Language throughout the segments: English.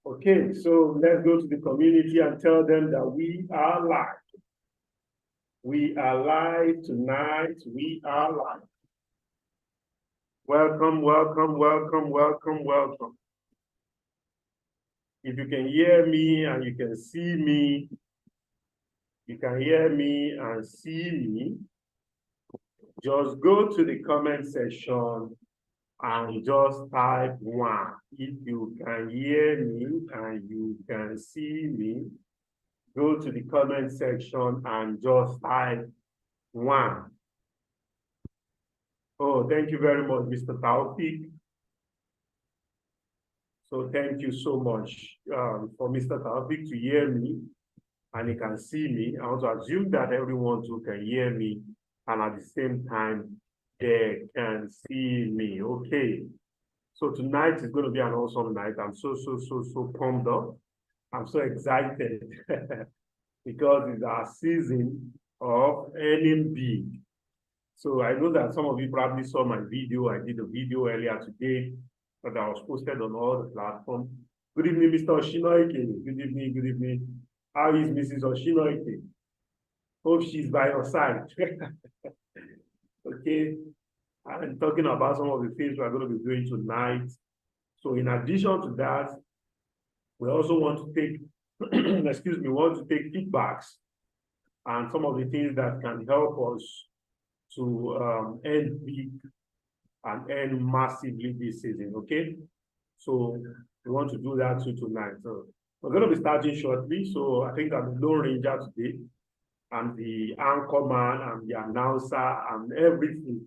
Okay, so let's go to the community and tell them that we are live. We are live tonight. We are live. Welcome, welcome, welcome, welcome, welcome. If you can hear me and you can see me, you can hear me and see me, just go to the comment section and just type 1. If you can hear me and you can see me, go to the comment section and just type 1. Oh, thank you very much, Mr. Taufik. So thank you so much for Mr. Taufik to hear me and he can see me. I want to assume that everyone too can hear me and at the same time they can see me. Okay. So tonight is going to be an awesome night. I'm so pumped up. I'm so excited because it's our season of earning big. So I know that some of you probably saw my video. I did a video earlier today that I was posted on all the platforms. Good evening, Mr. Oshinoike. Good evening, good evening. How is Mrs. Oshinoike? Hope she's by your side. Okay. I'm talking about some of the things we're going to be doing tonight. So in addition to that, we also want to take, excuse me, we want to take feedbacks and some of the things that can help us to earn big and earn massively this season, okay? So we want to do that too tonight. So we're going to be starting shortly. So I think I'm the Lone Ranger today. I'm the anchor man, I'm the announcer, and everything.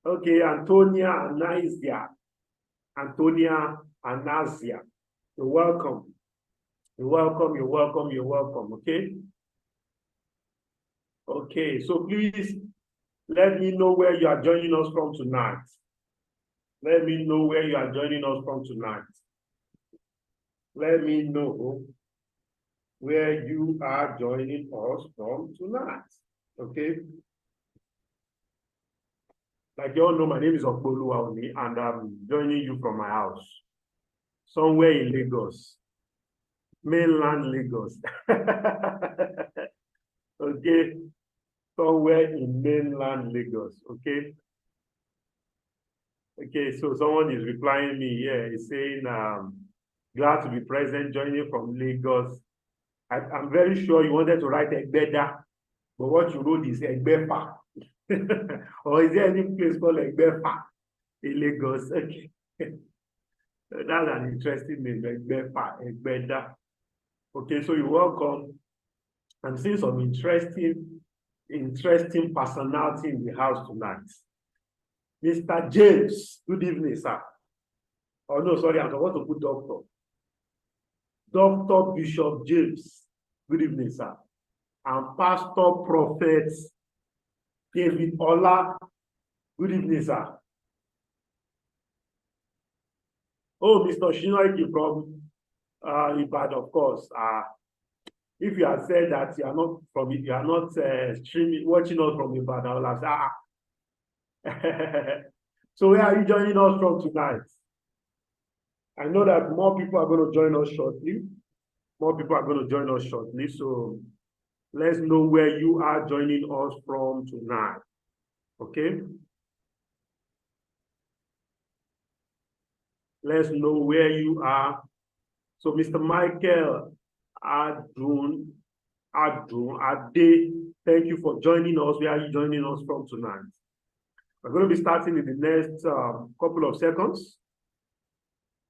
Okay, Antonia Anizia. Antonia Anazia. You're welcome. You're welcome, you're welcome, you're welcome, okay? Okay, so please let me know where you are joining us from tonight. Let me know where you are joining us from tonight. Let me know where you are joining us from tonight, okay? Like you all know, my name is Okboluwaoni, and I'm joining you from my house, somewhere in Lagos, mainland Lagos. Okay, somewhere in mainland Lagos, okay? Okay, so someone is replying me here. He's saying, glad to be present, joining from Lagos. I'm very sure you wanted to write Egbeda, but what you wrote is Egbefa. Or is there any place called Egbefa in Lagos? Okay. That's an interesting name, Egbefa, Egbeda. Okay, so you're welcome. I'm seeing some interesting personality in the house tonight. Mr. James, good evening, sir. Oh, no, sorry, I'm supposed to put doctor. Dr. Bishop James, good evening, sir. And Pastor Prophet David Ola, good evening, sir. Oh, Mr. Shinoiki from Ibadan, of course. If you had said that you are not from it, you are not watching us from Ibadan, I will have said, So where are you joining us from tonight? I know that more people are going to join us shortly. More people are going to join us shortly. So let's know where you are joining us from tonight. Okay? Let's know where you are. So Mr. Michael Adun, Ade, thank you for joining us. Where are you joining us from tonight? We're going to be starting in the next couple of seconds.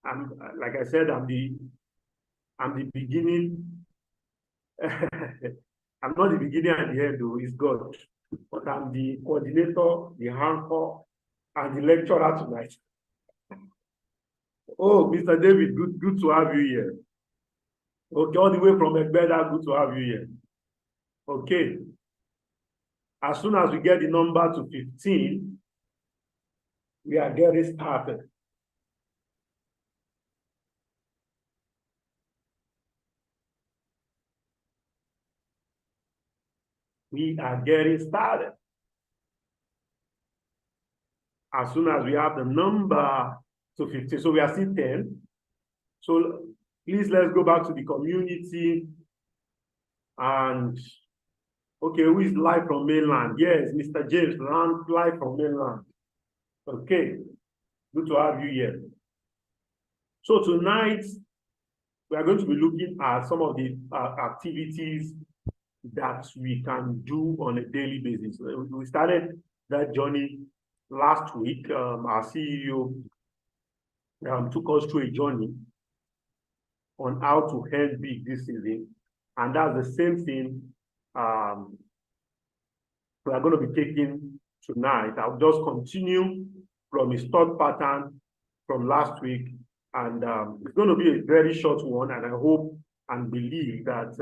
And like I said, I'm the beginning. I'm not the beginning and the end, though. It's God. But I'm the coordinator, the anchor, and the lecturer tonight. Oh, Mr. David, good to have you here. Okay, all the way from Egbeda, good to have you here. Okay. As soon as we get the number to 15, we are getting started. We are getting started. As soon as we have the number to 15, so we are still 10. So please, let's go back to the community. And okay, who is live from mainland? Yes, Mr. James, live from mainland. Okay, good to have you here. So tonight, we are going to be looking at some of the activities that we can do on a daily basis. We started that journey last week. Our CEO took us through a journey on how to earn big this season. And that's the same thing we are going to be taking tonight. I'll just continue from his thought pattern from last week. And it's going to be a very short one. And I hope and believe that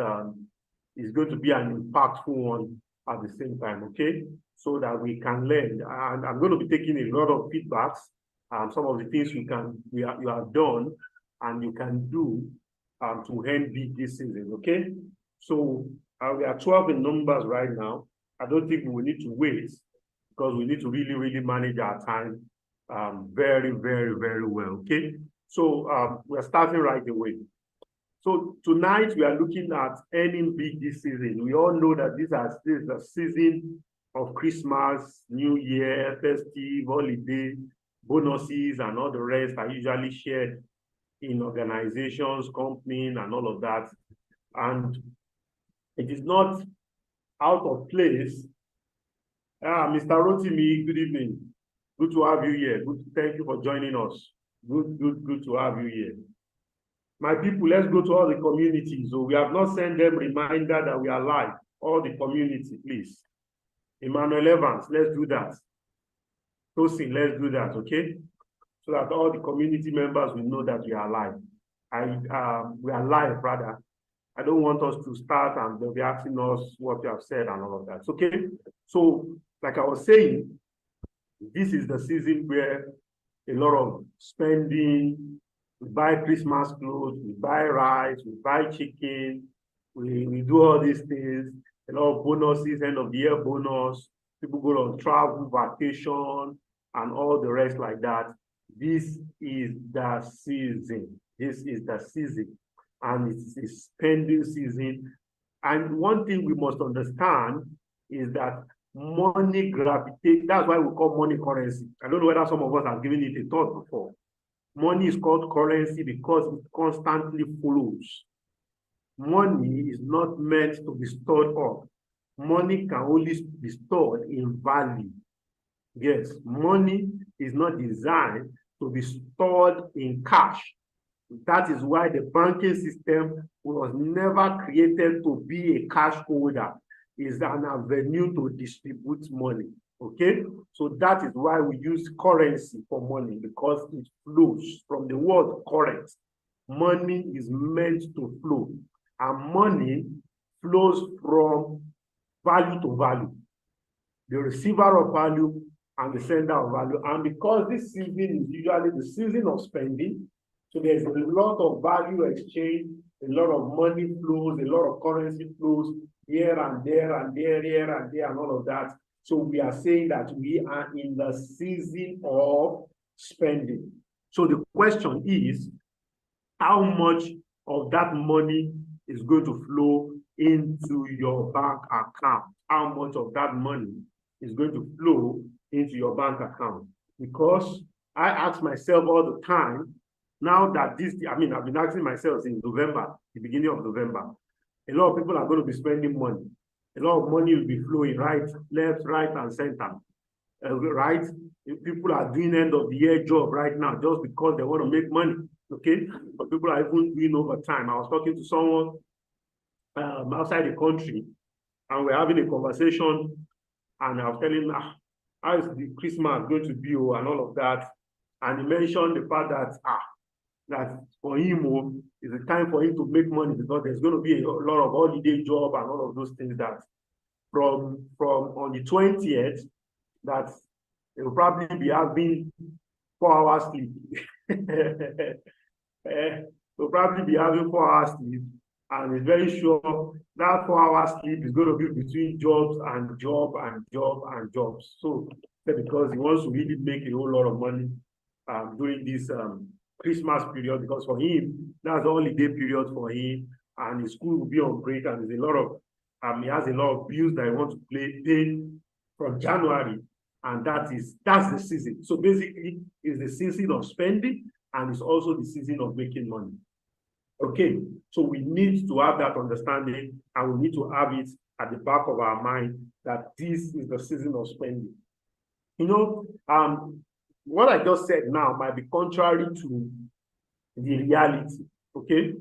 it's going to be an impactful one at the same time, okay? So that we can learn. And I'm going to be taking a lot of feedbacks, some of the things you have done and you can do to earn big this season, okay? So we are 12 in numbers right now. I don't think we will need to wait because we need to really, really manage our time very, very, very well, okay? So we're starting right away. So tonight we are looking at earning big this season. We all know that this is the season of Christmas, New Year, festive, holiday, bonuses, and all the rest are usually shared in organizations, companies, and all of that. And it is not out of place. Mr. Rotimi, good evening. Good to have you here. Thank you for joining us. Good to have you here. My people, let's go to all the communities. So we have not sent them reminder that we are live. All the community, please. Emmanuel Evans, let's do that. Tosin, let's do that, okay? So that all the community members will know that we are live. We are live, rather. I don't want us to start and they'll be asking us what you have said and all of that. Okay? So, like I was saying, this is the season where a lot of spending, we buy Christmas clothes, we buy rice, we buy chicken, we do all these things, a lot of bonuses, end of the year bonus, people go on travel, vacation, and all the rest like that. This is the season. This is the season. And it's a spending season. And one thing we must understand is that money gravitates. That's why we call money currency. I don't know whether some of us have given it a thought before. Money is called currency because it constantly flows. Money is not meant to be stored up. Money can only be stored in value. Yes, money is not designed to be stored in cash. That is why the banking system was never created to be a cash holder. It's an avenue to distribute money. Okay, so that is why we use currency for money, because it flows from the word current. Money is meant to flow, and money flows from value to value, the receiver of value and the sender of value. And because this season is usually the season of spending, so there's a lot of value exchange, a lot of money flows, a lot of currency flows here and there and there, here and there, and all of that. So we are saying that we are in the season of spending. So the question is, how much of that money is going to flow into your bank account? How much of that money is going to flow into your bank account? Because I ask myself all the time, now that I've been asking myself since November, the beginning of November, a lot of people are going to be spending money. A lot of money will be flowing left, right, and center. Right? People are doing end of the year job right now just because they want to make money. Okay? But people are even doing overtime. I was talking to someone outside the country, and we're having a conversation, and I was telling him, how is the Christmas going to be, and all of that. And he mentioned the fact that for him, it's a time for him to make money, because there's going to be a lot of holiday job and all of those things that from on the 20th, that they will probably be having 4 hours sleep. They'll probably be having 4 hours sleep, and it's very sure that 4 hours sleep is going to be between jobs and jobs. So because he wants to really make a whole lot of money during this Christmas period, because for him, that's the holiday period for him, and his school will be on break, and there's a lot of he has a lot of bills that he wants to pay from January, and that's the season. So basically, it's the season of spending, and it's also the season of making money. Okay, so we need to have that understanding, and we need to have it at the back of our mind that this is the season of spending. You know, what I just said now might be contrary to the reality, okay?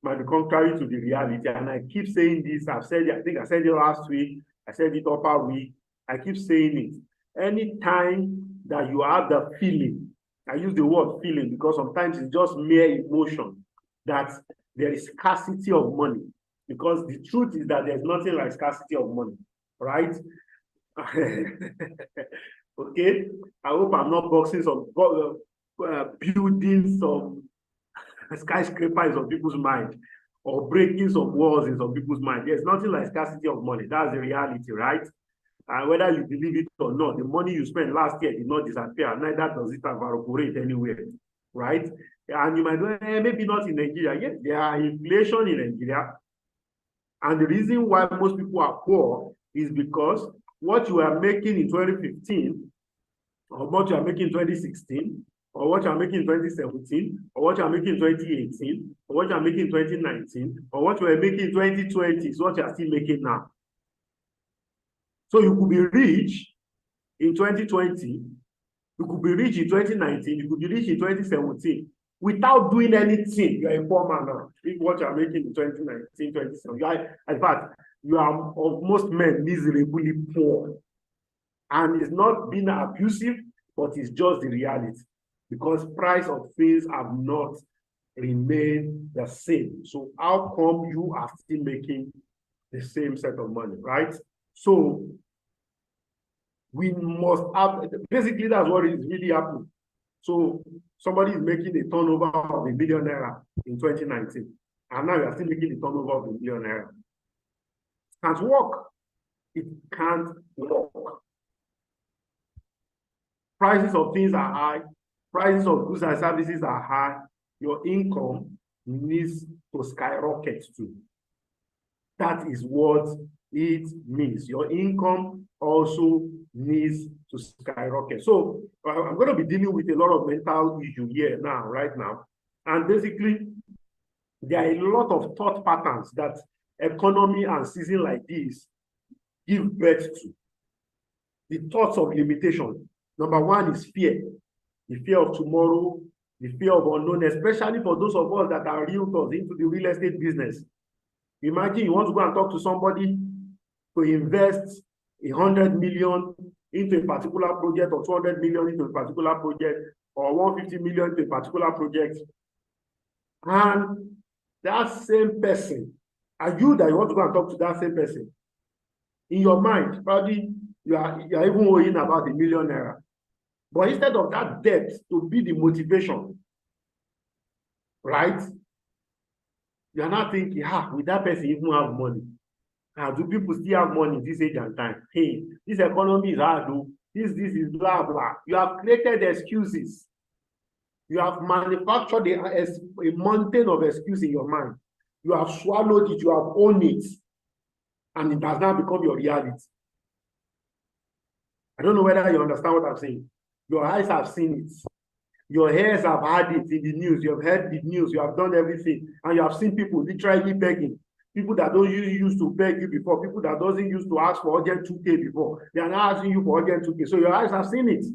Might be contrary to the reality, and I keep saying this. I've said it, I think I said it last week, I said it upper week, I keep saying it. Anytime that you have the feeling, I use the word feeling because sometimes it's just mere emotion, that there is scarcity of money, because the truth is that there's nothing like scarcity of money, right? Okay, I hope I'm not boxing some buildings, some skyscrapers on people's mind, or breaking some walls in some people's mind. There's nothing like scarcity of money. That's the reality, right? And whether you believe it or not, the money you spent last year did not disappear. Neither does it evaporate anywhere, right? And you might go, maybe not in Nigeria. Yes, there are inflation in Nigeria. And the reason why most people are poor is because what you are making in 2015, or what you are making in 2016, or what you are making in 2017, or what you are making in 2018, or what you are making in 2019, or what you are making in 2020 is what you are still making now. So you could be rich in 2020, you could be rich in 2019, you could be rich in 2017 without doing anything. You are a poor man now. If what you are making in 2019, 2017, you are, in fact, you are of most men miserably poor. And it's not being abusive, but it's just the reality, because price of things have not remained the same. So how come you are still making the same set of money, right? So we must have, basically that's what is really happening. So somebody is making a turnover of $1 million in 2019, and now you are still making the turnover of $1 million. Can't work. It can't work. Prices of things are high. Prices of goods and services are high. Your income needs to skyrocket too. That is what it means. Your income also needs to skyrocket. So I'm going to be dealing with a lot of mental issue here now, right now. And basically, there are a lot of thought patterns that economy and season like this give birth to. The thoughts of limitation. Number one is fear. The fear of tomorrow, the fear of unknown, especially for those of us that are realtors into the real estate business. Imagine you want to go and talk to somebody to invest 100 million into a particular project, or 200 million into a particular project, or 150 million into a particular project. And that same person, and you that you want to go and talk to that same person, in your mind, probably you are even worrying about $1 million. But instead of that debt to be the motivation, right? You are not thinking, will that person even have money? Do people still have money this age and time? Hey, this economy is hard, though. This is blah, blah. You have created excuses. You have manufactured a mountain of excuses in your mind. You have swallowed it, you have owned it, and it has now become your reality. I don't know whether you understand what I'm saying. Your eyes have seen it. Your ears have heard it in the news. You have heard the news. You have done everything. And you have seen people literally begging. People that don't used to beg you before. People that doesn't used to ask for urgent 2K before. They are now asking you for urgent 2K. So your eyes have seen it.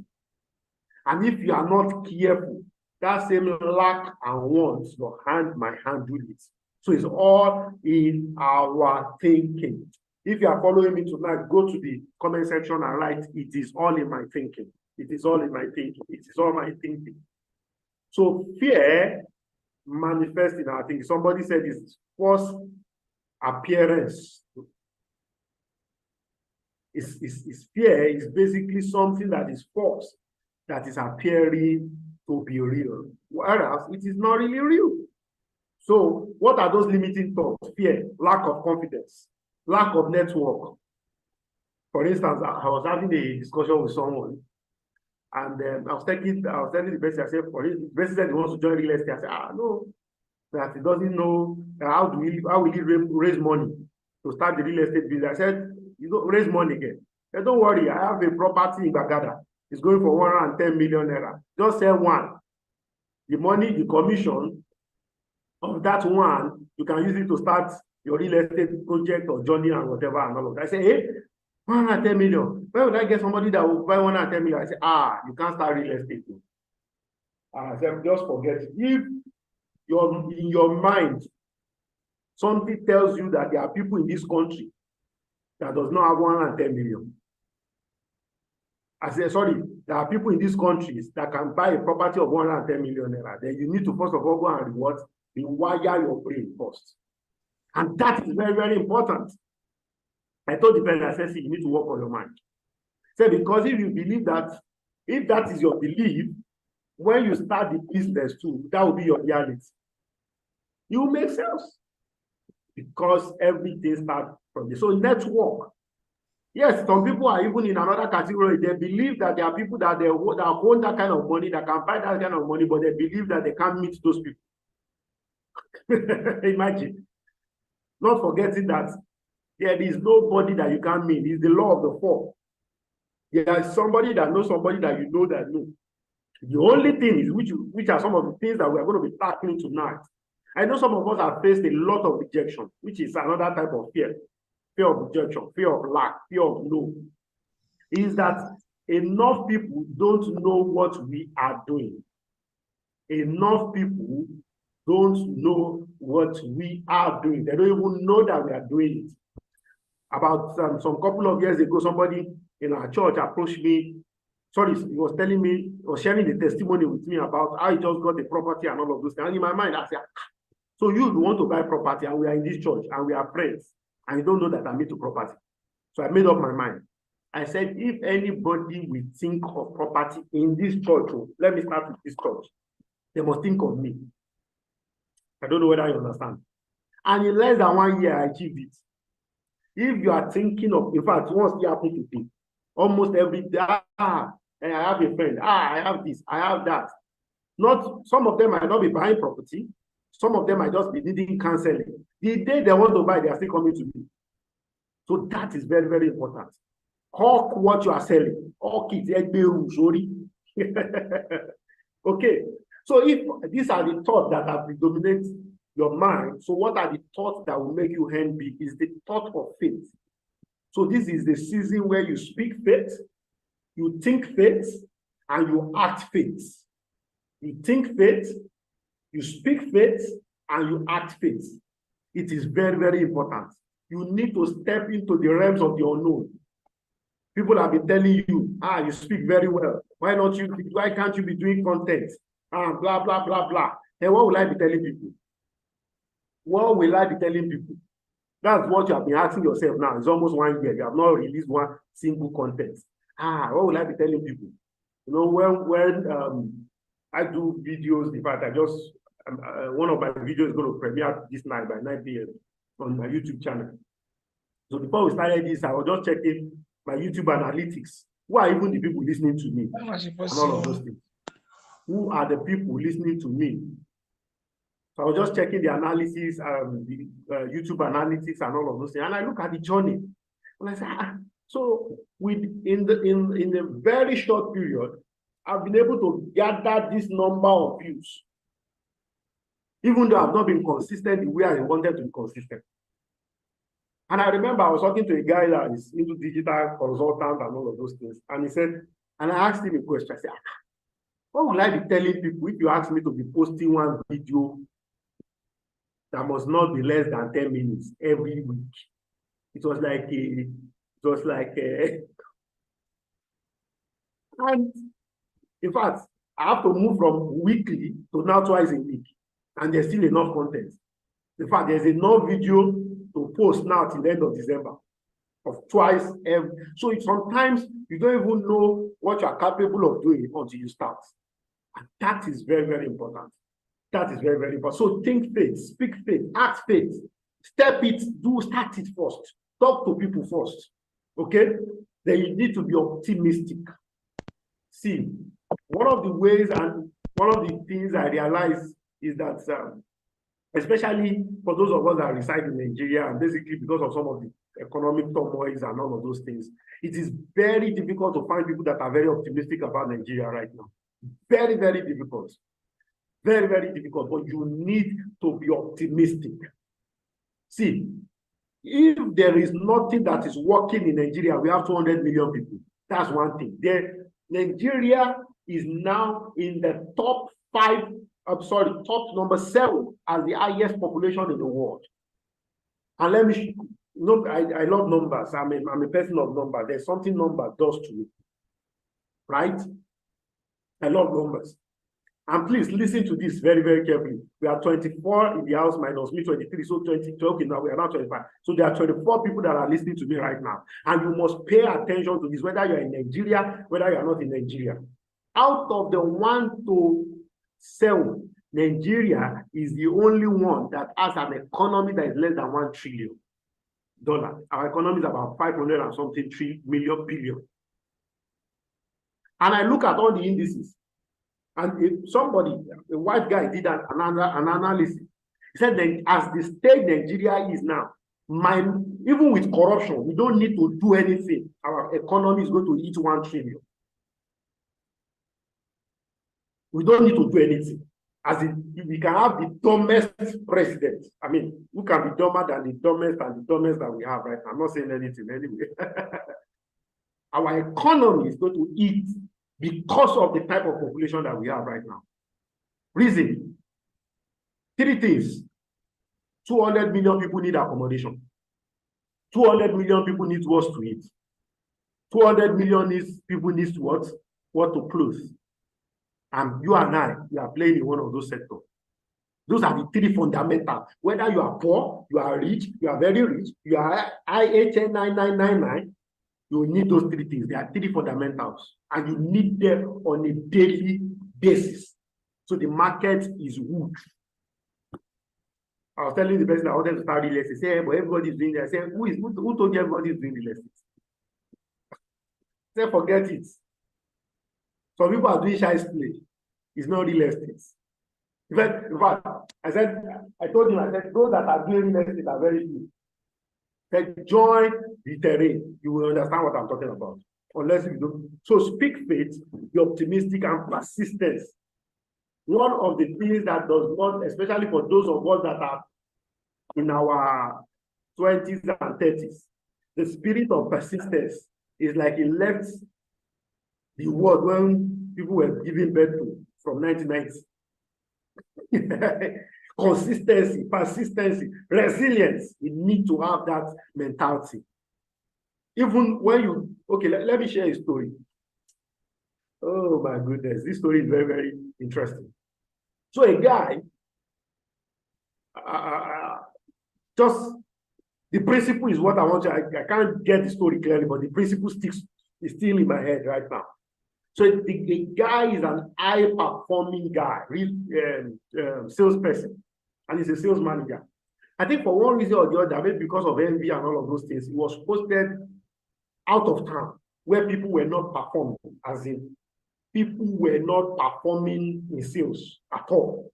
And if you are not careful, that same lack and want, your hand might handle it. So it's all in our thinking. If you are following me tonight, go to the comment section and write, it is all in my thinking. It is all in my thinking. It is all my thinking. So fear manifests in our thinking. Somebody said it's false appearance. It's fear is basically something that is false, that is appearing to be real, whereas it is not really real. So what are those limiting thoughts? Fear, lack of confidence, lack of network. For instance, I was having a discussion with someone, And I was telling the person, I said, for his the person said he wants to join real estate. I said, no, that he doesn't know how will he raise money to start the real estate business. I said, you don't raise money again. I said, don't worry, I have a property in Bagada. It's going for 110 million naira. Just sell one. The money, the commission of that one, you can use it to start your real estate project or journey and whatever and all of that. I say, hey, 110 million. Where would I get somebody that will buy 110 million? I say, you can't start real estate. I said, just forget it. If you're in your mind, something tells you that there are people in this country that does not have 110 million. I said, sorry, there are people in these countries that can buy a property of 110 million naira. Then you need to first of all go and rewire your brain first. And that is very, very important. I told the person, I said, see, you need to work on your mind. Say, because if you believe that, if that is your belief, when you start the business too, that will be your reality. You will make sales. Because everything starts from this. So network. Yes, some people are even in another category. They believe that there are people that own that kind of money, that can buy that kind of money, but they believe that they can't meet those people. Imagine. Not forgetting that there is nobody that you can't meet. It's the law of the four. There is somebody that knows somebody that you know that know. The only thing is which are some of the things that we are going to be tackling tonight. I know some of us have faced a lot of rejection, which is another type of fear. Fear of rejection, fear of lack, fear of no. Is that enough people don't know what we are doing. Enough people don't know what we are doing. They don't even know that we are doing it. About some couple of years ago, somebody in our church approached me. Sorry, he was telling me, or sharing the testimony with me about how he just got the property and all of those things. And in my mind, I said, so you want to buy property and we are in this church and we are friends and you don't know that I'm into property. So I made up my mind. I said, if anybody will think of property in this church, let me start with this church, they must think of me. I don't know whether you understand. And in less than 1 year, I achieved it. If you are thinking of, in fact, once it happened to me, almost every day, I have a friend, I have this, I have that. Not, some of them might not be buying property. Some of them might just be needing counseling. The day they want to buy, they are still coming to me. So that is very, very important. Hawk what you are selling. Hawk it. Okay. So if these are the thoughts that have predominate your mind, so what are the thoughts that will make you earn big? Is the thought of faith. So this is the season where you speak faith, you think faith, and you act faith. You think faith, you speak faith, and you act faith. It is very, very important. You need to step into the realms of the unknown. People have been telling you, you speak very well. Why can't you be doing content? Blah, blah, blah, blah. Then what will I be telling people? What will I be telling people? That's what you have been asking yourself now. It's almost 1 year. You have not released one single content. What will I be telling people? You know, when I do videos, in fact, one of my videos is going to premiere this night by 9 p.m. on my YouTube channel. So before we started this, I was just checking my YouTube analytics. Who are even the people listening to me? And all of those things. Who are the people listening to me? So I was just checking the analysis, the YouTube analytics and all of those things. And I look at the journey. And I say, so in a very short period, I've been able to gather this number of views. Even though I've not been consistent the way I wanted to be consistent. And I remember I was talking to a guy that is into digital consultant and all of those things. And he said, and I asked him a question. I said, what will I be telling people if you ask me to be posting one video that must not be less than 10 minutes every week? It was like and in fact, I have to move from weekly to now twice a week. And there's still enough content. In fact, there's enough video to post now till the end of December of twice every. So sometimes you don't even know what you are capable of doing until you start. And that is very, very important. That is very, very important. So think faith, speak faith, act faith, start it first. Talk to people first. Okay? Then you need to be optimistic. See, one of the ways and one of the things I realize is that, especially for those of us that reside in Nigeria, and basically because of some of the economic turmoils and all of those things, it is very difficult to find people that are very optimistic about Nigeria right now. Very, very difficult. Very, very difficult, but you need to be optimistic. See, if there is nothing that is working in Nigeria, we have 200 million people. That's one thing. Nigeria is now in the top top number 7 as the highest population in the world. And let me, I love numbers. I'm a person of numbers. There's something number does to me, right? I love numbers. And please listen to this very, very carefully. We are 24 in the house minus me 23, so 20. Okay, now we are now 25. So there are 24 people that are listening to me right now. And you must pay attention to this, whether you're in Nigeria, whether you're not in Nigeria. Out of the 1 to 7, Nigeria is the only one that has an economy that is less than $1 trillion. Our economy is about 500 and something billion. And I look at all the indices. And if somebody, a white guy, did an analysis. He said that as the state Nigeria is now, even with corruption, we don't need to do anything. Our economy is going to hit $1 trillion. We don't need to do anything. As we can have the dumbest president. I mean, who can be dumber than the dumbest that we have right now? I'm not saying anything anyway. Our economy is going to eat because of the type of population that we have right now. Reason: 3 things. 200 million people need accommodation. 200 million people need what to eat. 200 million people need what to clothe. And you and I, we are playing in one of those sectors. Those are the 3 fundamentals. Whether you are poor, you are rich, you are very rich, you are IHN 9999, you need those 3 things. There are 3 fundamentals, and you need them on a daily basis. So the market is huge. I was telling the person I wanted to start real estate. Say, but everybody's doing that. I said, who told you everybody's doing real estate? Say, forget it. Some people are doing shy play. It's not real estate. In fact, I told him, those that are doing real estate are very few. Join the terrain. You will understand what I'm talking about. Unless you don't. So speak faith, be optimistic, and persistence. One of the things that does not, especially for those of us that are in our 20s and 30s, the spirit of persistence is like it left the world when people were giving birth to from 1990. Consistency, persistency, resilience. You need to have that mentality. Even when you, okay, let me share a story. Oh my goodness, this story is very, very interesting. So a guy, just the principle is what I want to, I can't get the story clearly, but the principle is still in my head right now. So the guy is an high-performing guy, salesperson, and he's a sales manager. I think for one reason or the other, maybe because of envy and all of those things, he was posted out of town where people were not performing, as in people were not performing in sales at all.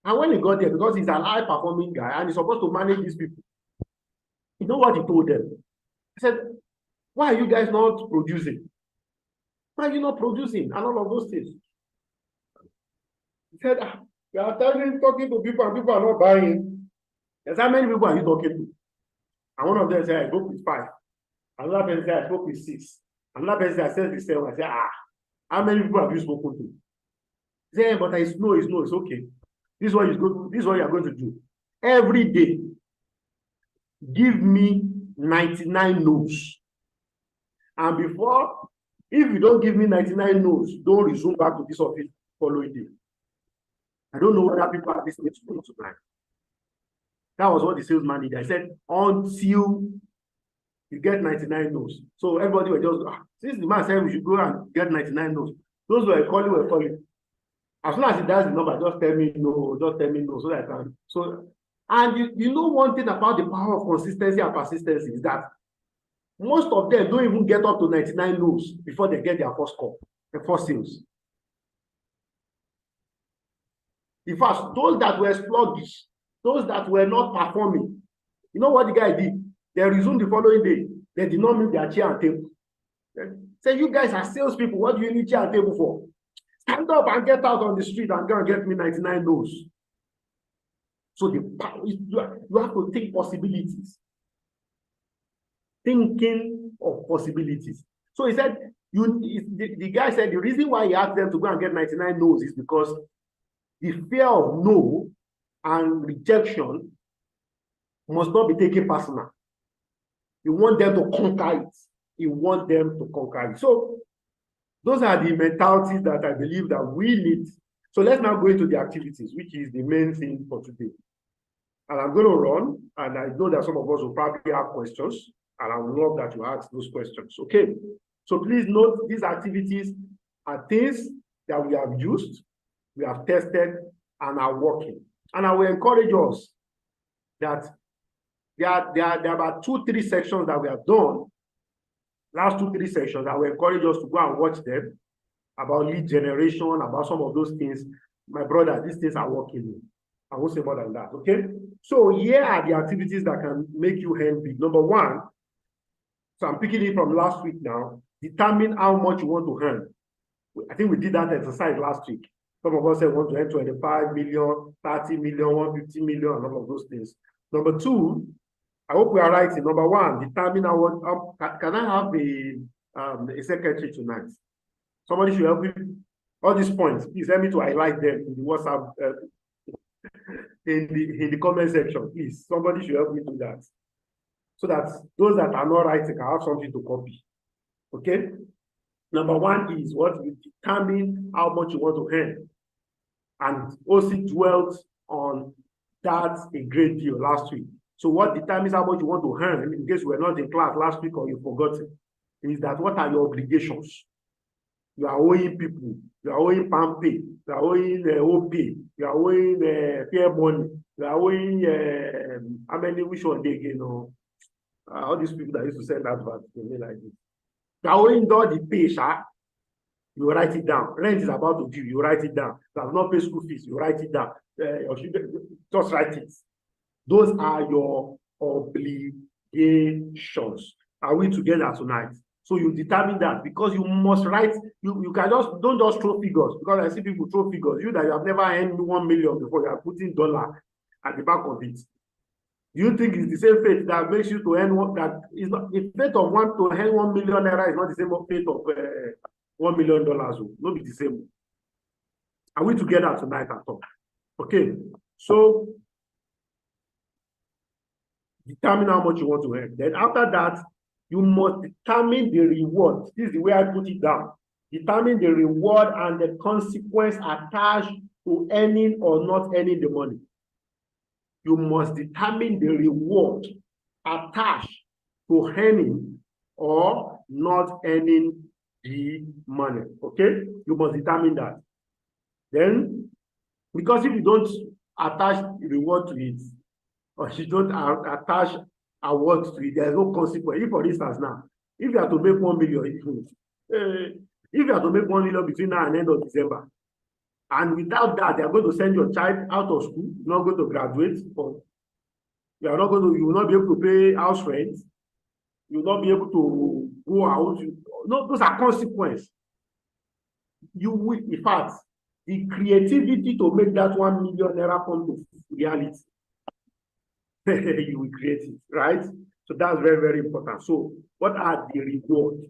And when he got there, because he's an high-performing guy and he's supposed to manage these people, you know what he told them? He said, why are you guys not producing? Why are you not producing? And all of those things. He said, we are talking to people and people are not buying. There's how many people are you talking to? And one of them said, I spoke with 5. Another person said, I spoke with 6. Another person said, I said the 7. I said, how many people have you spoken to? He said, but it's okay. This is what you are going to do. Every day, give me 99 no's. And if you don't give me 99 no's, don't resume back to this office following day. I don't know whether people are listening to me tonight. That was what the sales manager said, until you get 99 no's. So everybody was just, since the man said we should go and get 99 no's, those who were calling. As soon as he does the number, just tell me no, so that I can. So, and you know one thing about the power of consistency and persistency is that Most of them don't even get up to 99 no's before they get their first call, the first sales. In fact, those that were sluggish, those that were not performing, you know what the guy did? They resumed the following day. They did not meet their chair and table. Say, you guys are salespeople. What do you need chair and table for? Stand up and get out on the street and go and get me 99 no's. So the power is, you have to think possibilities. Thinking of possibilities. So he said, the guy said the reason why he asked them to go and get 99 no's is because the fear of no and rejection must not be taken personal. You want them to conquer it. You want them to conquer it. So those are the mentalities that I believe that we need. So let's now go into the activities, which is the main thing for today. And I'm going to run, and I know that some of us will probably have questions, and I would love that you ask those questions. Okay. So please note these activities are things that we have used, we have tested, and are working. And I will encourage us that there are about 2-3 sections that we have done, last 2-3 sections. I will encourage us to go and watch them about lead generation, about some of those things. My brother, these things are working. I won't say more than that, okay? So here are the activities that can make you earn big. Number one, so I'm picking it from last week now, determine how much you want to earn. I think we did that exercise last week. Some of us said want to earn 25 million, 30 million, 150 million, and all of those things. Number two, I hope we are right in number one, determine how can I have a secretary tonight? Somebody should help me. All these points, please help me to highlight them in the WhatsApp, in the comment section, please. Somebody should help me do that. So that those that are not writing can have something to copy. Okay? Number one is what you determine how much you want to earn. And also dwelt on that a great deal last week. So what determines how much you want to earn, in case you were not in class last week or you forgot it, is that what are your obligations? You are owing people, you are owing PAM pay, you are owing OP, you are owing fair money, you are owing how many, which one they again? All these people that used to send adverts to me like this. You are owing all the pay, you write it down. Rent is about to due, you write it down. You have not paid school fees, you write it down. Just write it. Those are your obligations. Are we together tonight? So you determine that, because you must write, you can don't just throw figures, because I see people throw figures. You that you have never earned 1 million before, you are putting dollar at the back of it. Do you think it's the same faith that makes you to earn one, that is not the faith of one to earn 1 million naira is not the same faith of $1 million? Not be the same. Are we together tonight at all? Okay, so determine how much you want to earn. Then after that, you must determine the reward. This is the way I put it down. Determine the reward and the consequence attached to earning or not earning the money. You must determine the reward attached to earning or not earning the money. Okay? You must determine that. Then, because if you don't attach the reward to it, or you don't attach award to it, there's no consequence. If, for instance, now, if you have to make 1 million, if you have to make 1 million between now and end of December, and without that, they are going to send your child out of school, you're not going to graduate, or you will not be able to pay house rent, you will not be able to go out. No, those are consequences. You will, in fact, the creativity to make that 1 million naira come to reality, you will create it, right? So that's very, very important. So what are the rewards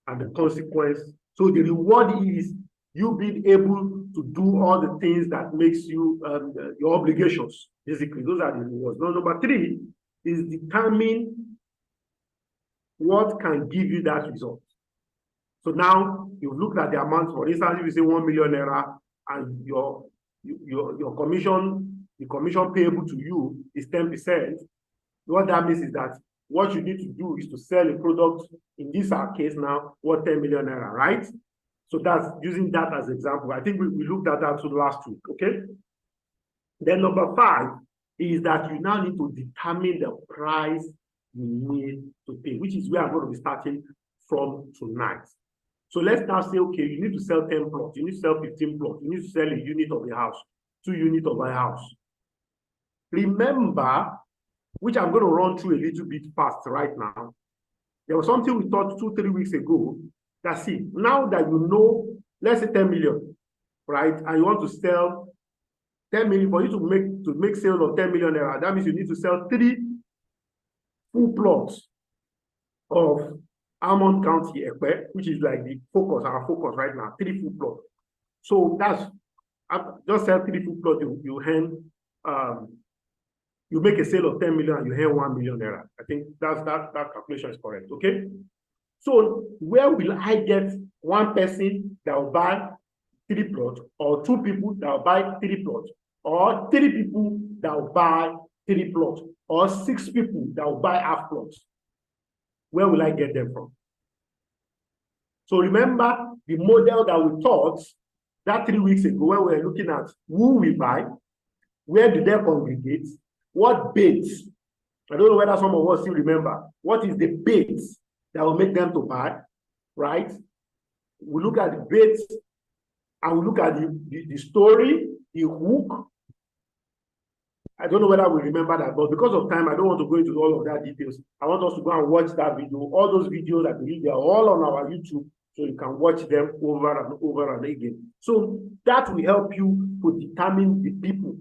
and the consequence? So the reward is you being able to do all the things that makes you your obligations. Basically, those are the rewards. Now, number three is determine what can give you that result. So now you've looked at the amount. For instance, if you say 1 million naira and your commission, the commission payable to you is 10%. What that means is that what you need to do is to sell a product, in this case now, worth 10 million naira, right? So that's using that as an example. I think we looked at that last week, okay? Then number 5 is that you now need to determine the price you need to pay, which is where I'm going to be starting from tonight. So let's now say, okay, you need to sell 10 plots, you need to sell 15 plots, you need to sell a unit of a house, 2 units of a house. Remember, which I'm going to run through a little bit fast right now. There was something we thought 2-3 weeks ago that, see, now that you know, let's say 10 million, right? And you want to sell 10 million, for you to make sales of 10 million naira, that means you need to sell 3 full plots of Almond County, Ekpe, which is like the focus, our focus right now, 3 full plots. So that's, just sell 3 full plots, you make a sale of 10 million and you earn 1 million naira. I think that calculation is correct, okay? So where will I get one person that will buy 3 plots, or 2 people that will buy 3 plots, or 3 people that will buy 3 plots, or 6 people that will buy half plots? Where will I get them from? So remember the model that we taught that 3 weeks ago, when we were looking at who we buy, where do they congregate, what baits? I don't know whether some of us still remember. What is the baits that will make them to buy, right? We look at the baits and we look at the story, the hook. I don't know whether we remember that, but because of time, I don't want to go into all of that details. I want us to go and watch that video. All those videos, I believe they are all on our YouTube, so you can watch them over and over and again. So that will help you to determine the people.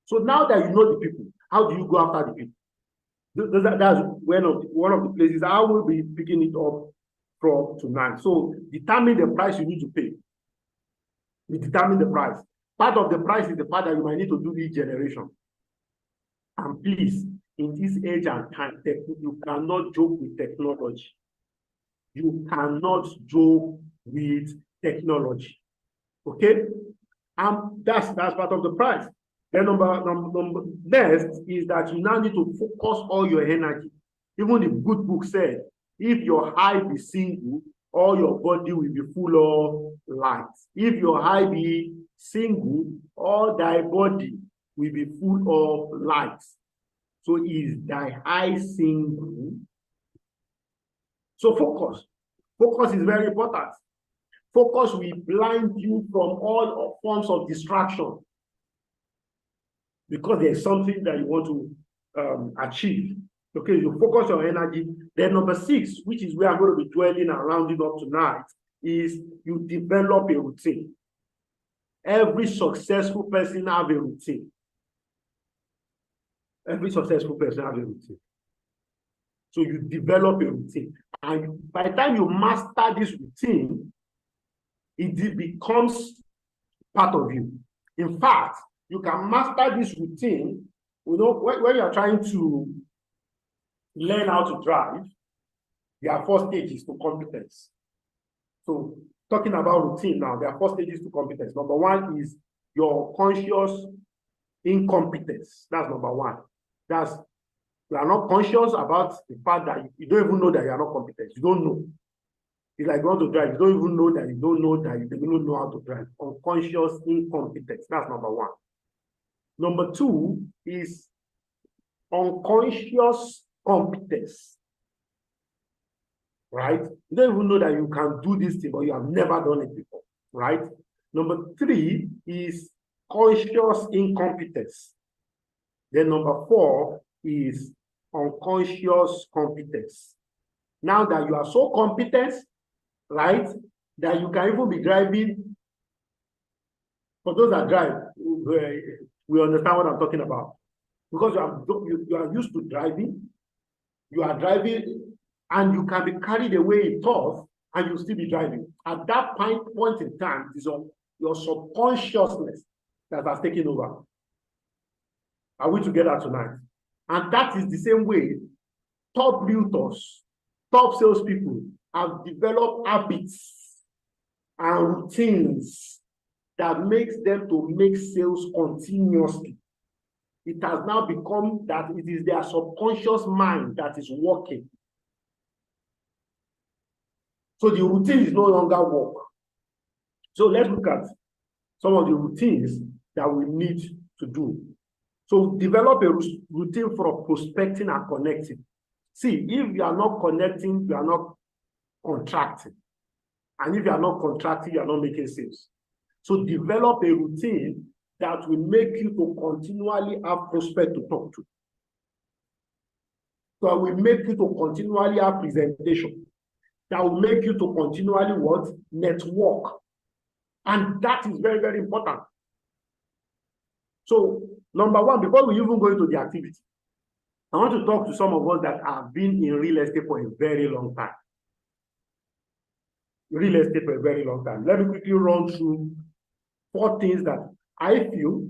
So now that you know the people, how do you go after the people? That's one of the places I will be picking it up from tonight. So determine the price you need to pay. We determine the price. Part of the price is the fact that you might need to do lead generation. And please, in this age and time, you cannot joke with technology. You cannot joke with technology. Okay? That's part of the price. Then next is that you now need to focus all your energy. Even the good book said, if your eye be single, all your body will be full of light. If your eye be single, all thy body will be full of light. So is thy eye single? So focus. Focus is very important. Focus will blind you from all forms of distraction, because there's something that you want to achieve. Okay, you focus your energy. Then number 6, which is where I'm going to be dwelling and rounding up tonight, is you develop a routine. Every successful person have a routine. Every successful person have a routine. So you develop a routine. And by the time you master this routine, it becomes part of you. In fact, you can master this routine, you know, when you're trying to learn how to drive, there are 4 stages to competence. So talking about routine now, there are 4 stages to competence. Number 1 is your conscious incompetence. That's number 1. That's, you are not conscious about the fact that you don't even know that you are not competent. You don't know. It's like going to drive. You don't even know that you don't know that you don't know how to drive. Unconscious incompetence. That's number 1. Number 2 is unconscious competence. Right? You don't even know that you can do this thing, but you have never done it before. Right? Number 3 is conscious incompetence. Then number 4 is unconscious competence. Now that you are so competent, right, that you can even be driving. For those that drive, we understand what I'm talking about. Because you are used to driving, you are driving, and you can be carried away in thoughts, and you'll still be driving. At that point in time, it is your subconsciousness that has taken over. Are we together tonight? And that is the same way top realtors, top salespeople have developed habits and routines that makes them to make sales continuously. It has now become that it is their subconscious mind that is working. So the routine is no longer work. So let's look at some of the routines that we need to do. So develop a routine for prospecting and connecting. See, if you are not connecting, you are not contracting. And if you are not contracting, you are not making sales. So develop a routine that will make you to continually have prospects to talk to. That will make you to continually have presentation. That will make you to continually what? Network. And that is very, very important. So, number one, before we even go into the activity, I want to talk to some of us that have been in real estate for a very long time. Real estate for a very long time. Let me quickly run through 4 things that I feel,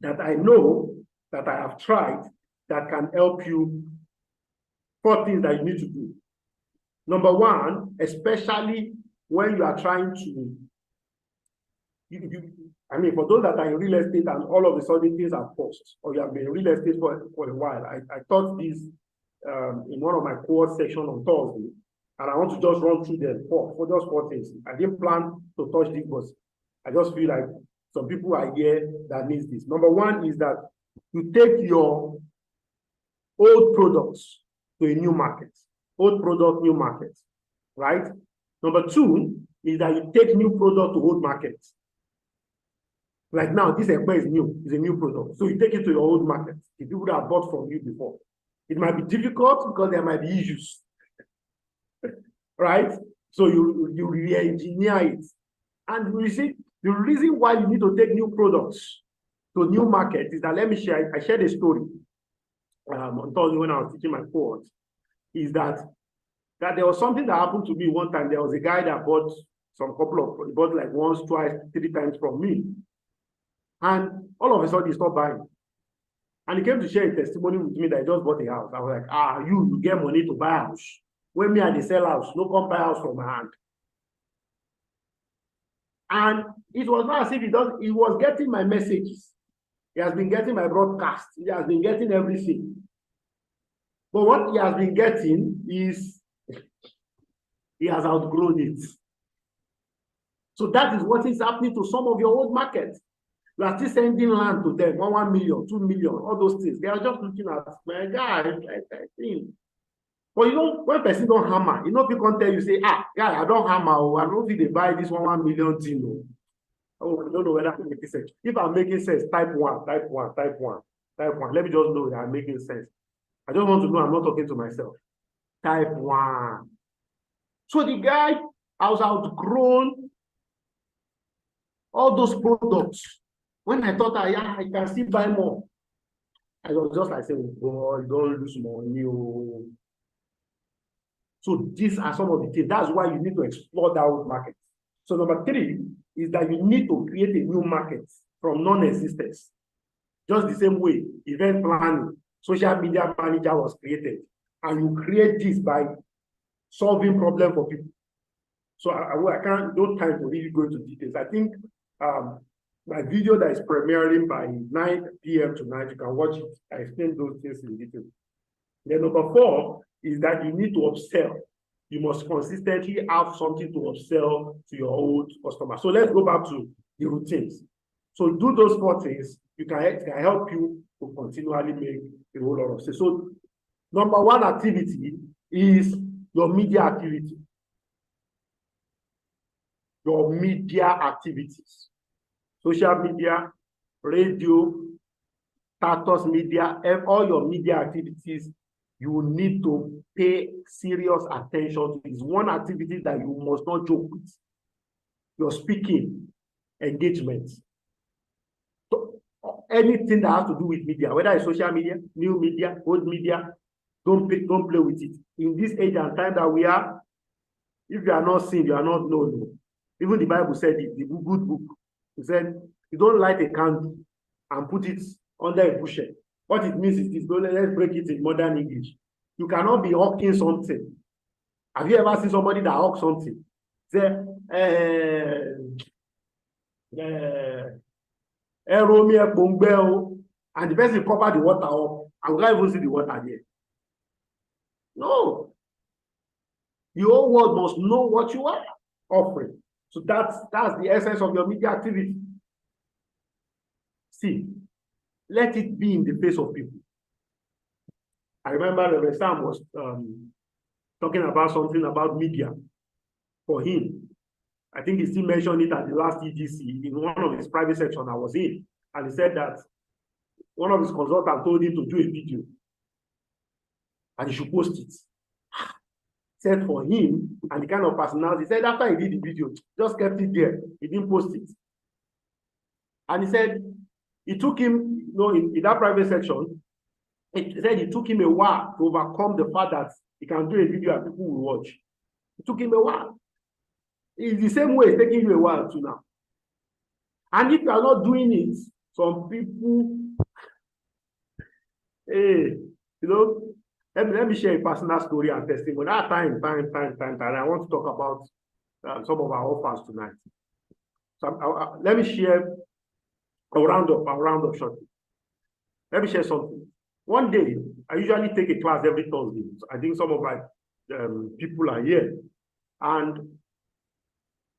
that I know, that I have tried, that can help you. 4 things that you need to do. Number one, especially when you are trying to, I mean, for those that are in real estate and all of a sudden things are paused, or you have been in real estate for a while, I taught this in one of my course section on Thursday, and I want to just run through them for just 4 things. I didn't plan to touch this, but I just feel like some people are here that needs this. Number one is that you take your old products to a new market. Old product, new market, right? Number two is that you take new product to old market. Like now, this ekpe is new, it's a new product. So you take it to your old market, the people that have bought from you before. It might be difficult because there might be issues, right? So you re-engineer it. And you see, the reason why you need to take new products to new market is that, let me share, I shared a story on Thursday when I was teaching my course, is that there was something that happened to me one time. There was a guy that bought he bought like once, twice, 3 times from me. And all of a sudden he stopped buying. And he came to share a testimony with me that he just bought a house. I was like, you get money to buy a house. When me and the sell house, no come buy house from my hand. And it was not as if he was getting my messages. He has been getting my broadcast. He has been getting everything. But what he has been getting is he has outgrown it. So that is what is happening to some of your old markets. You are still sending land to them, 1 million, 2 million, all those things. They are just looking at, my guy, I think. But you know, when person don't hammer, you know, people can tell you, say, guy, I don't hammer, I don't think they buy this 1 million thing. Oh, I don't know whether I'm making sense. If I'm making sense, type 1, type 1, type 1, type 1. Let me just know that I'm making sense. I just want to know I'm not talking to myself. Type 1. So the guy has outgrown all those products. When I thought, I can still buy more, I was just like saying, boy, don't lose money. So these are some of the things. That's why you need to explore that old market. So number 3 is that you need to create a new market from non-existence. Just the same way event planning, social media manager was created. And you create this by solving problems for people. So I can't, no time to really go into details. I think my video that is premiering by 9 p.m. tonight, you can watch it. I explain those things in detail. Then number 4 is that you need to upsell. You must consistently have something to upsell to your old customer. So let's go back to the routines. So do those 4 things. It can help you to continually make a whole lot of sales. So number 1 activity is your media activity. Your media activities. Social media, radio, status media, all your media activities, you need to pay serious attention to. It's one activity that you must not joke with. Your speaking engagement. So anything that has to do with media, whether it's social media, new media, old media, don't play with it. In this age and time that we are, if you are not seen, you are not known. Even the Bible said it, the good book. It said, you don't light a candle and put it under a bushel. What it means is this. Let's break it in modern English. You cannot be hawking something. Have you ever seen somebody that hawks something? Say, and the person cover the water up, and we can't even see the water there. No. The whole world must know what you are offering. So that's the essence of your media activity. See, let it be in the face of people. I remember Reverend Sam was talking about something about media for him. I think he still mentioned it at the last EGC in one of his private sections I was in. And he said that one of his consultants told him to do a video and he should post it. Said for him and the kind of personality, he said after he did the video, just kept it there. He didn't post it. And he said it took him, in that private section, he said it took him a while to overcome the fact that he can do a video and people will watch. It took him a while. It's the same way it's taking you a while to now. And if you are not doing it, some people, hey, let me share a personal story and testimony. That time, I want to talk about some of our offers tonight. So let me share a round up shortly. Let me share something. One day, I usually take a class every Thursday. So I think some of my people are here. And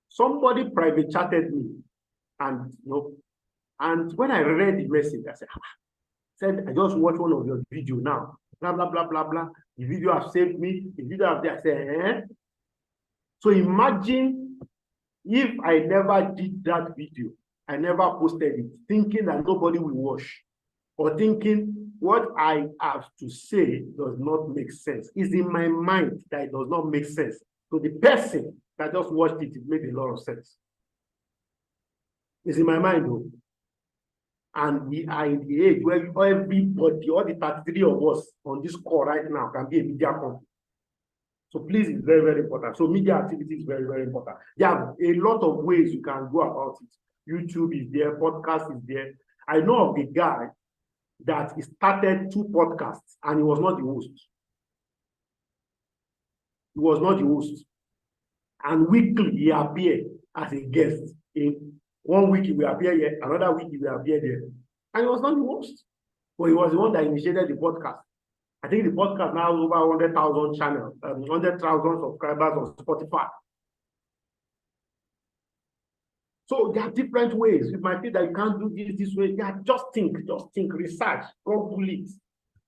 somebody private chatted me. And and when I read the message, I said, I just watched one of your video now. Blah, blah, blah, blah, blah. The video have saved me. The video have there. I said, eh? So imagine if I never did that video, I never posted it, thinking that nobody will watch, or thinking what I have to say does not make sense. It's in my mind that it does not make sense. So the person that just watched it, it made a lot of sense. It's in my mind though. And we are in the age where everybody, all the 33 of us on this call right now can be a media company. So please, it's very, very important. So media activity is very, very important. There are a lot of ways you can go about it. YouTube is there, podcast is there. I know of a guy that he started 2 podcasts and he was not the host. He was not the host. And weekly he appeared as a guest. In 1 week he will appear here, another week he will appear there. And he was not the host. But he was the one that initiated the podcast. I think the podcast now has over 100,000 channels, 100,000 subscribers on Spotify. So there are different ways. You might think that you can't do this way. Yeah, just think, research, Google it.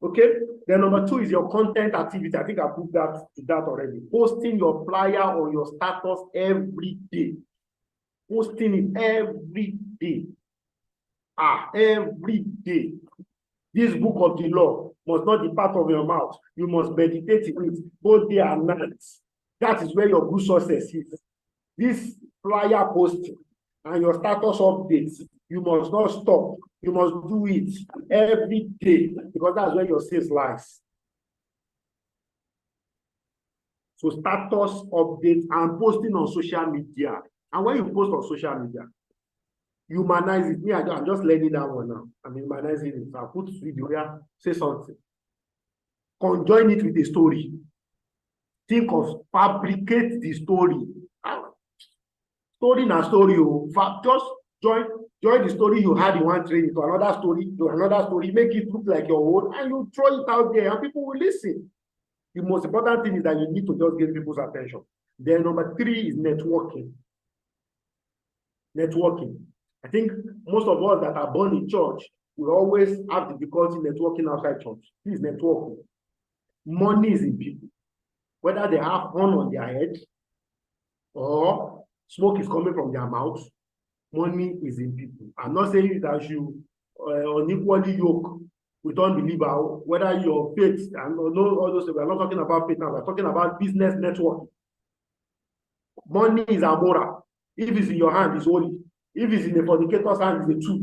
Okay? Then number 2 is your content activity. I think I put that to that already. Posting your flyer or your status every day. Posting it every day. Every day. This book of the law must not depart of your mouth. You must meditate in it both day and night. That is where your good success is. This flyer posting and your status updates, you must not stop. You must do it every day because that's where your sales lies. So status updates and posting on social media. And when you post on social media, humanize it. Me, I'm just learning that one now. I'm humanizing it. I'll put video here, say something. Conjoin it with a story. Think of fabricate the story. Story na story. Just join the story you had in one training to another story, make it look like your own, and you throw it out there and people will listen. The most important thing is that you need to just get people's attention. Then number 3 is networking. Networking. I think most of us that are born in church will always have difficulty networking outside church. Please network. Money is in people. Whether they have horn on their head or smoke is coming from their mouth, money is in people. I'm not saying that you unequally yoke with unbelievers, whether your faith and all those. We're not talking about faith now. We're talking about business network. Money is amoral. If it's in your hand, it's holy. If it's in the fornicator's hand, it's a tool,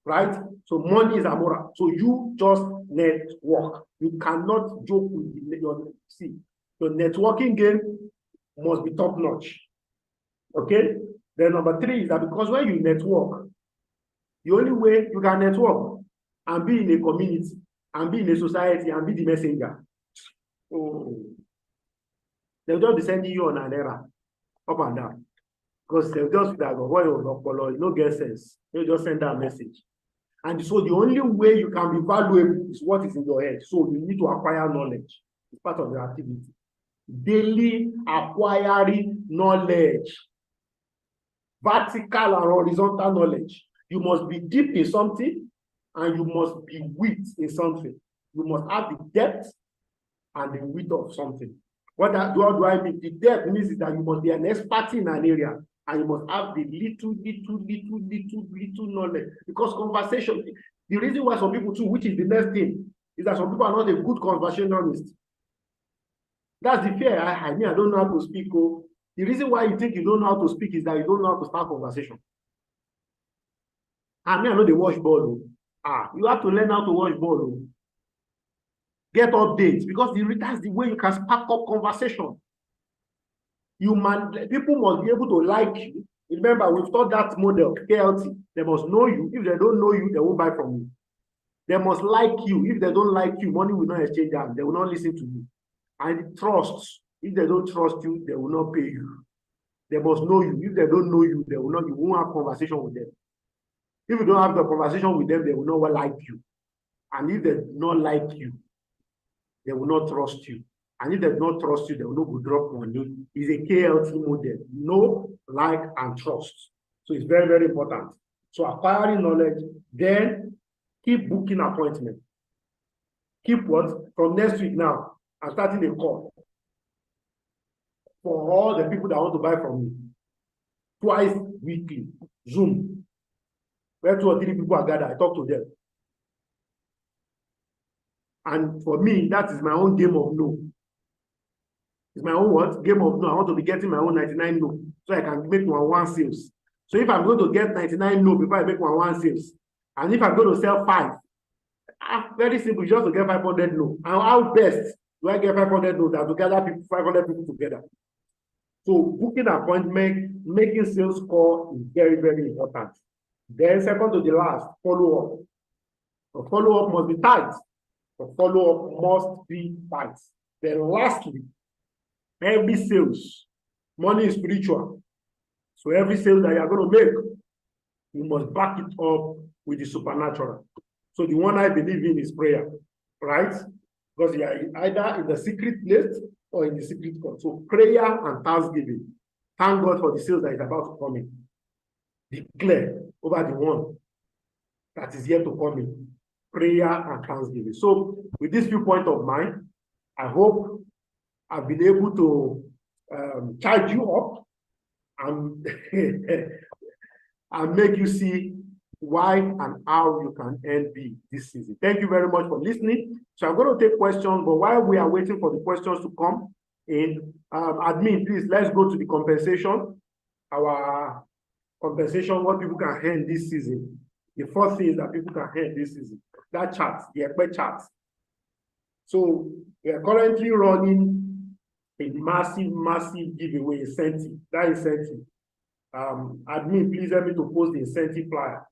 right? So money is amoral. So you just network. You cannot joke with your networking game must be top notch. Okay? Then number 3 is that because when you network, the only way you can network and be in a community and be in a society and be the messenger. They'll just be sending you on an error up and down. Because they'll just that you don't get sense. They'll just send that message. And so the only way you can be valuable is what is in your head. So you need to acquire knowledge. It's part of your activity. Daily acquiring knowledge. Vertical and horizontal knowledge. You must be deep in something and you must be weak in something. You must have the depth and the width of something. What do I mean? The depth means is that you must be an expert in an area, and you must have the little knowledge. Because conversation, the reason why some people too, which is the next thing, is that some people are not a good conversationalist. That's the fear. I mean, I don't know how to speak. Oh. The reason why you think you don't know how to speak is that you don't know how to start conversation. I mean, I know they watch ball. Oh. You have to learn how to watch ball. Oh. Get updates, because that's the way you can spark up conversation. People must be able to like you. Remember, we've taught that model, KLT. They must know you. If they don't know you, they won't buy from you. They must like you. If they don't like you, money will not exchange hands. They will not listen to you. And trust. If they don't trust you, they will not pay you. They must know you. If they don't know you, they will not. You won't have conversation with them. If you don't have the conversation with them, they will not like you. And if they do not like you, they will not trust you. And if they do not trust you, they will not go drop on you. It's a KLT model. Know, like, and trust. So it's very, very important. So acquiring knowledge, then keep booking appointment. Keep what? From next week now, I'm starting a call for all the people that want to buy from me. Twice weekly, Zoom. Where 2 or 3 people are gathered, I talk to them. And for me, that is my own game of no. It's my own what? Game of no. I want to be getting my own 99 no, so I can make 1 sales. So if I'm going to get 99 no before I make 1 sales, and if I'm going to sell 5, very simple, just to get 500 no. And how best do I get 500 no that to gather people, 500 people together? So booking appointment, making sales call is very, very important. Then second to the last, follow up. A follow-up must be tight. A follow-up must be tight. Then lastly, every sales, money is spiritual. So every sale that you are going to make, you must back it up with the supernatural. So the one I believe in is prayer, right? Because you are either in the secret place or in the secret court. So prayer and thanksgiving. Thank God for the sales that is about to come in. Declare over the one that is yet to come in. Prayer and thanksgiving. So with this viewpoint of mine, I hope I've been able to charge you up and, and make you see why and how you can earn big this season. Thank you very much for listening. So I'm going to take questions, but while we are waiting for the questions to come in, admin, please, let's go to the compensation. Our compensation, what people can earn this season. The first thing is that people can earn this season. That chart, the expert chart. So we are currently running a massive giveaway incentive. That incentive. Admin, please help me to post the incentive flyer.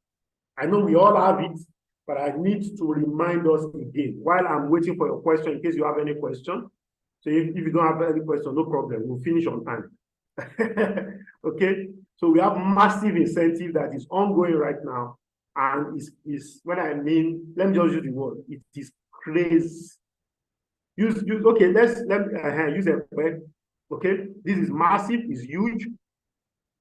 I know we all have it, but I need to remind us again while I'm waiting for your question in case you have any question. So if you don't have any question, no problem. We'll finish on time. Okay. So we have massive incentive that is ongoing right now. And is what I mean, let me just use the word. It is crazy. Okay, let me use a word. Okay, this is massive, it's huge.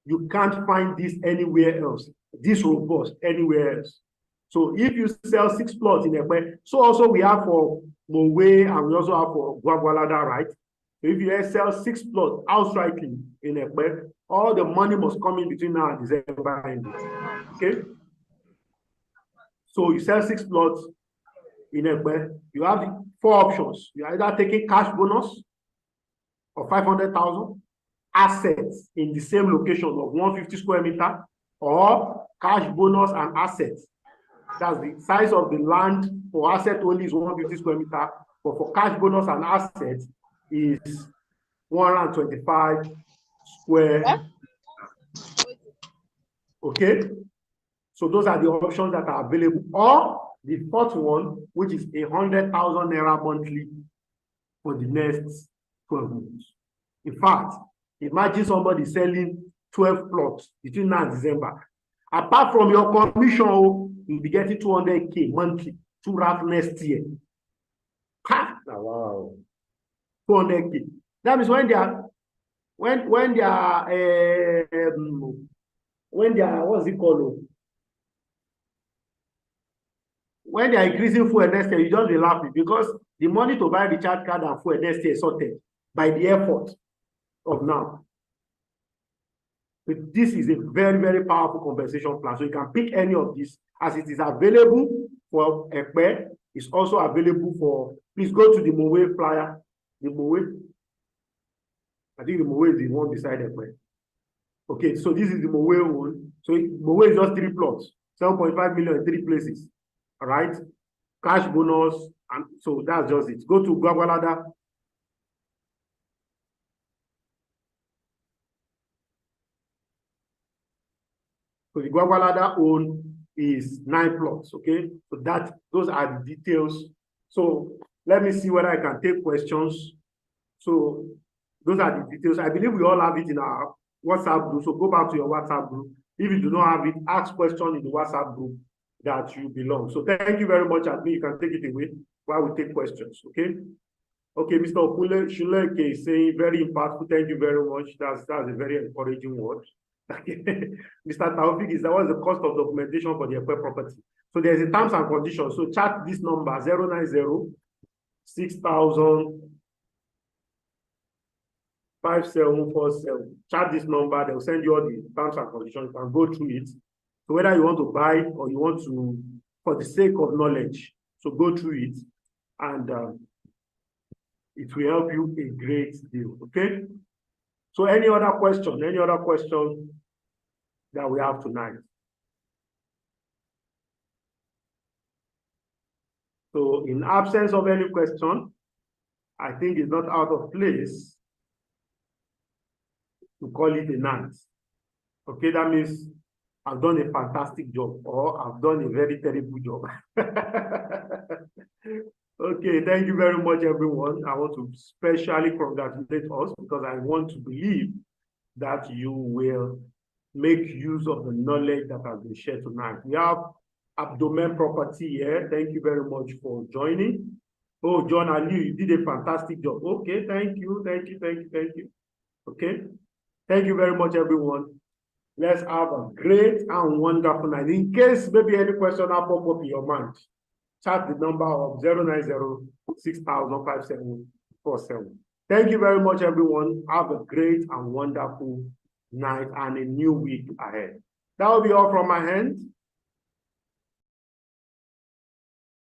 You can't find this anywhere else. This robust anywhere else. So if you sell 6 plots in Ekpe, so also we have for Mowe and we also have for Gwagwalada, right? So if you sell 6 plots outrightly in Ekpe, all the money must come in between now and December. Okay? So you sell 6 plots in Ekpe, you have the 4 options. You are either taking cash bonus of 500,000, assets in the same location of 150 square meter, or cash bonus and assets. That's the size of the land for asset only is 150 square meter, but for cash bonus and assets is 125 square. Okay, so those are the options that are available. Or the fourth one, which is 100,000 naira monthly for the next 12 months. In fact, imagine somebody selling 12 plots between now and December. Apart from your commission, you'll be getting 200K monthly throughout next year. Ha! Wow. 200K. That means when they are what's it called? when they are increasing fuel next year, you just be laughing because the money to buy the recharge card and fuel next year is sorted by the effort of now. But this is a very, very powerful compensation plan. So you can pick any of these as it is available for Ekpe. It's also available for, please go to the Mowe flyer. The Mowe. I think the Mowe is the one beside Ekpe. Okay, so this is the Mowe one. So Mowe is just 3 plots, 7.5 million in 3 places. All right. Cash bonus. And so that's just it. Go to Gwagwalada. So the Gwagwalada own is 9 plots. Okay. So those are the details. So let me see whether I can take questions. So those are the details. I believe we all have it in our WhatsApp group. So go back to your WhatsApp group. If you do not have it, ask questions in the WhatsApp group that you belong. So thank you very much, Admin. You can take it away while we take questions. Okay. Okay, Mr. Okule Shuleke is saying very impactful. Thank you very much. That's a very encouraging word. Mr. Taufik is that was the cost of documentation for the Ekpe property. So there's a terms and conditions. So chat this number 090 6000 5747. Chat this number, they'll send you all the terms and conditions. You can go through it. So whether you want to buy or you want to, for the sake of knowledge, so go through it and it will help you a great deal. Okay. So any other question that we have tonight? So in absence of any question, I think it's not out of place to call it a night. Okay, that means I've done a fantastic job or I've done a very terrible job. Okay, thank you very much, everyone. I want to specially congratulate us because I want to believe that you will make use of the knowledge that has been shared tonight. We have Abdomen Property here. Thank you very much for joining. Oh, John Ali, you did a fantastic job. Okay, thank you. Okay, thank you very much, everyone. Let's have a great and wonderful night. In case maybe any question will pop up in your mind, chat the number of 090 6000 5747. Thank you very much, everyone. Have a great and wonderful night and a new week ahead. That will be all from my hand.